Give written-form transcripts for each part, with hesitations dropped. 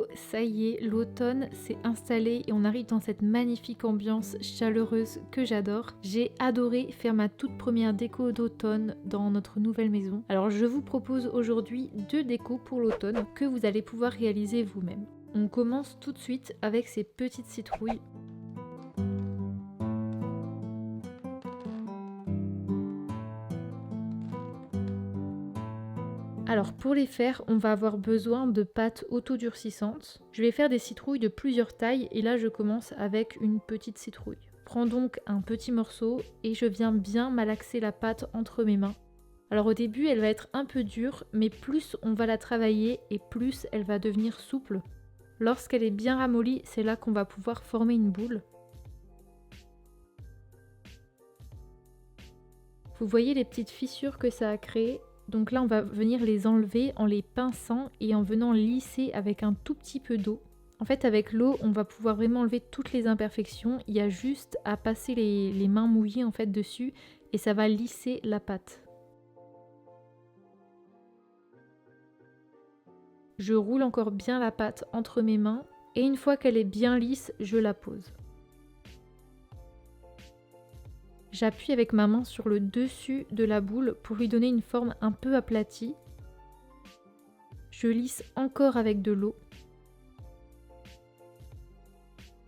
Hello, ça y est, l'automne s'est installé et on arrive dans cette magnifique ambiance chaleureuse que j'adore. J'ai adoré faire ma toute première déco d'automne dans notre nouvelle maison. Alors je vous propose aujourd'hui 2 décos pour l'automne que vous allez pouvoir réaliser vous-même. On commence tout de suite avec ces petites citrouilles. Alors pour les faire, on va avoir besoin de pâte autodurcissantes. Je vais faire des citrouilles de plusieurs tailles et là je commence avec une petite citrouille. Prends donc un petit morceau et je viens bien malaxer la pâte entre mes mains. Alors au début elle va être un peu dure, mais plus on va la travailler et plus elle va devenir souple. Lorsqu'elle est bien ramollie, c'est là qu'on va pouvoir former une boule. Vous voyez les petites fissures que ça a créées? Donc là, on va venir les enlever en les pinçant et en venant lisser avec un tout petit peu d'eau. En fait, avec l'eau, on va pouvoir vraiment enlever toutes les imperfections. Il y a juste à passer les mains mouillées en fait dessus et ça va lisser la pâte. Je roule encore bien la pâte entre mes mains et une fois qu'elle est bien lisse, je la pose. J'appuie avec ma main sur le dessus de la boule pour lui donner une forme un peu aplatie. Je lisse encore avec de l'eau.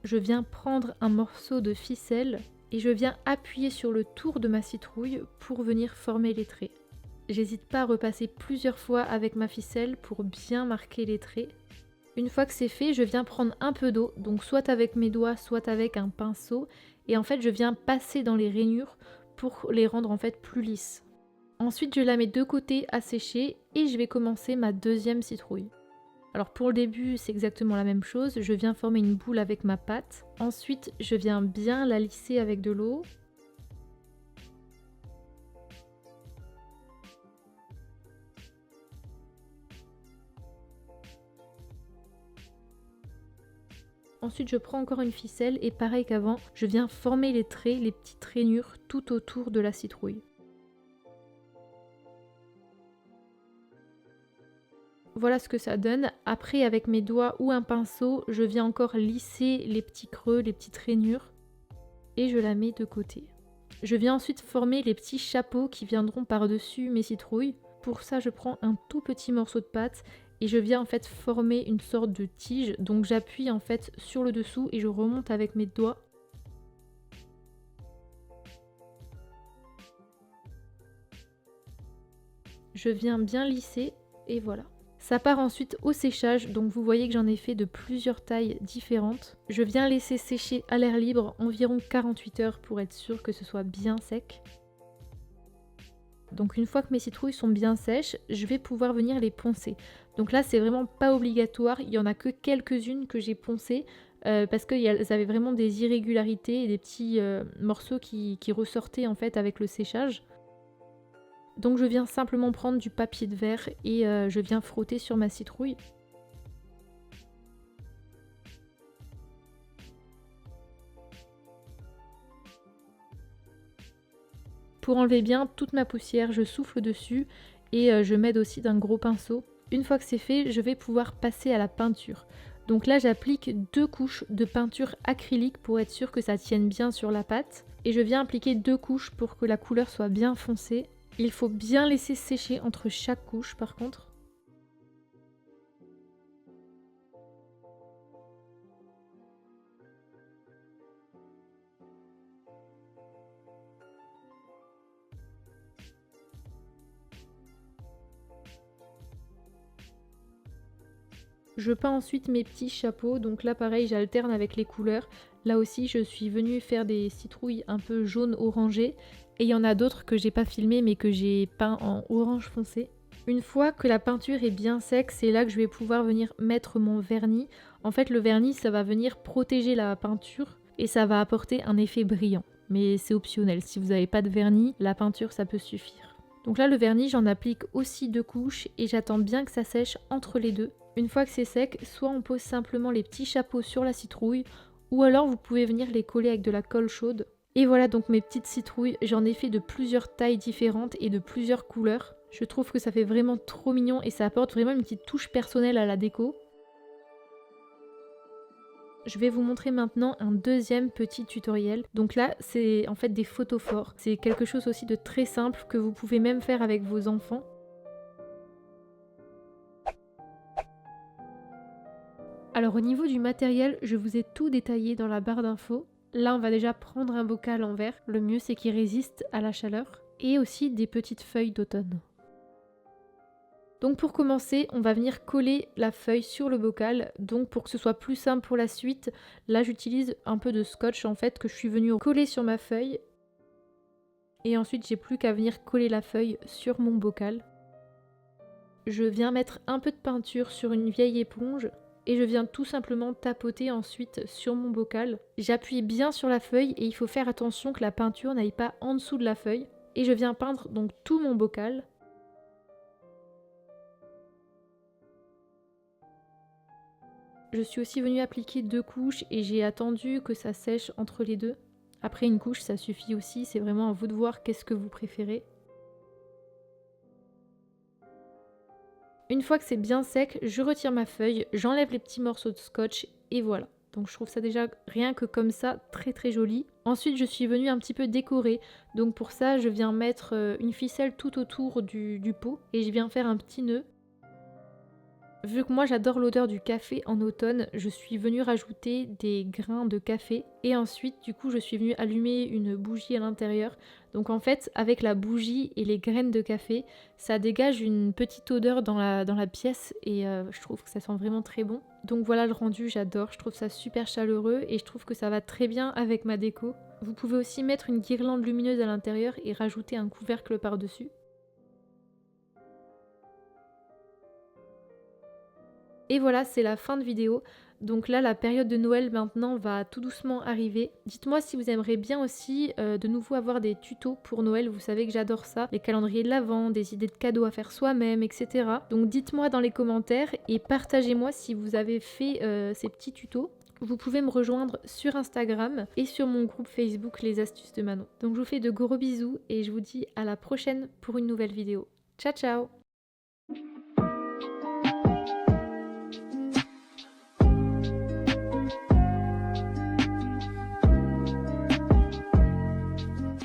Je viens prendre un morceau de ficelle et je viens appuyer sur le tour de ma citrouille pour venir former les traits. J'hésite pas à repasser plusieurs fois avec ma ficelle pour bien marquer les traits. Une fois que c'est fait, je viens prendre un peu d'eau, donc soit avec mes doigts, soit avec un pinceau, et en fait je viens passer dans les rainures pour les rendre en fait plus lisses. Ensuite je la mets de côté à sécher et je vais commencer ma deuxième citrouille. Alors pour le début c'est exactement la même chose, je viens former une boule avec ma pâte, ensuite je viens bien la lisser avec de l'eau. Ensuite je prends encore une ficelle et pareil qu'avant, je viens former les traits, les petites rainures tout autour de la citrouille. Voilà ce que ça donne. Après avec mes doigts ou un pinceau, je viens encore lisser les petits creux, les petites rainures et je la mets de côté. Je viens ensuite former les petits chapeaux qui viendront par-dessus mes citrouilles. Pour ça je prends un tout petit morceau de pâte et je viens en fait former une sorte de tige, donc j'appuie en fait sur le dessous et je remonte avec mes doigts. Je viens bien lisser et voilà. Ça part ensuite au séchage, donc vous voyez que j'en ai fait de plusieurs tailles différentes. Je viens laisser sécher à l'air libre environ 48 heures pour être sûr que ce soit bien sec. Donc une fois que mes citrouilles sont bien sèches, je vais pouvoir venir les poncer. Donc là c'est vraiment pas obligatoire, il y en a que quelques-unes que j'ai poncées parce qu'elles avaient vraiment des irrégularités et des petits morceaux qui ressortaient en fait avec le séchage. Donc je viens simplement prendre du papier de verre et je viens frotter sur ma citrouille. Pour enlever bien toute ma poussière, je souffle dessus et je m'aide aussi d'un gros pinceau. Une fois que c'est fait, je vais pouvoir passer à la peinture. Donc là, j'applique 2 couches de peinture acrylique pour être sûr que ça tienne bien sur la pâte. Et je viens appliquer 2 couches pour que la couleur soit bien foncée. Il faut bien laisser sécher entre chaque couche par contre. Je peins ensuite mes petits chapeaux, donc là pareil j'alterne avec les couleurs. Là aussi je suis venue faire des citrouilles un peu jaune orangé et il y en a d'autres que j'ai pas filmé mais que j'ai peint en orange foncé. Une fois que la peinture est bien sec, c'est là que je vais pouvoir venir mettre mon vernis. En fait le vernis ça va venir protéger la peinture et ça va apporter un effet brillant. Mais c'est optionnel, si vous n'avez pas de vernis, la peinture ça peut suffire. Donc là le vernis j'en applique aussi 2 couches et j'attends bien que ça sèche entre les deux. Une fois que c'est sec, soit on pose simplement les petits chapeaux sur la citrouille, ou alors vous pouvez venir les coller avec de la colle chaude. Et voilà donc mes petites citrouilles, j'en ai fait de plusieurs tailles différentes et de plusieurs couleurs. Je trouve que ça fait vraiment trop mignon et ça apporte vraiment une petite touche personnelle à la déco. Je vais vous montrer maintenant un deuxième petit tutoriel. Donc là, c'est en fait des photophores. C'est quelque chose aussi de très simple que vous pouvez même faire avec vos enfants. Alors au niveau du matériel, je vous ai tout détaillé dans la barre d'infos. Là, on va déjà prendre un bocal en verre. Le mieux, c'est qu'il résiste à la chaleur. Et aussi des petites feuilles d'automne. Donc pour commencer, on va venir coller la feuille sur le bocal. Donc pour que ce soit plus simple pour la suite, là j'utilise un peu de scotch en fait que je suis venue coller sur ma feuille. Et ensuite j'ai plus qu'à venir coller la feuille sur mon bocal. Je viens mettre un peu de peinture sur une vieille éponge et je viens tout simplement tapoter ensuite sur mon bocal. J'appuie bien sur la feuille et il faut faire attention que la peinture n'aille pas en dessous de la feuille. Et je viens peindre donc tout mon bocal. Je suis aussi venue appliquer 2 couches et j'ai attendu que ça sèche entre les deux. Après une couche, ça suffit aussi, c'est vraiment à vous de voir qu'est-ce que vous préférez. Une fois que c'est bien sec, je retire ma feuille, j'enlève les petits morceaux de scotch et voilà. Donc je trouve ça déjà rien que comme ça très très joli. Ensuite je suis venue un petit peu décorer. Donc pour ça je viens mettre une ficelle tout autour du pot et je viens faire un petit nœud. Vu que moi j'adore l'odeur du café en automne, je suis venue rajouter des grains de café et ensuite du coup je suis venue allumer une bougie à l'intérieur. Donc en fait avec la bougie et les graines de café, ça dégage une petite odeur dans la pièce et je trouve que ça sent vraiment très bon. Donc voilà le rendu, j'adore, je trouve ça super chaleureux et je trouve que ça va très bien avec ma déco. Vous pouvez aussi mettre une guirlande lumineuse à l'intérieur et rajouter un couvercle par-dessus. Et voilà, c'est la fin de vidéo. Donc là, la période de Noël maintenant va tout doucement arriver. Dites-moi si vous aimeriez bien aussi de nouveau avoir des tutos pour Noël. Vous savez que j'adore ça. Les calendriers de l'Avent, des idées de cadeaux à faire soi-même, etc. Donc dites-moi dans les commentaires et partagez-moi si vous avez fait ces petits tutos. Vous pouvez me rejoindre sur Instagram et sur mon groupe Facebook Les Astuces de Manon. Donc je vous fais de gros bisous et je vous dis à la prochaine pour une nouvelle vidéo. Ciao ciao!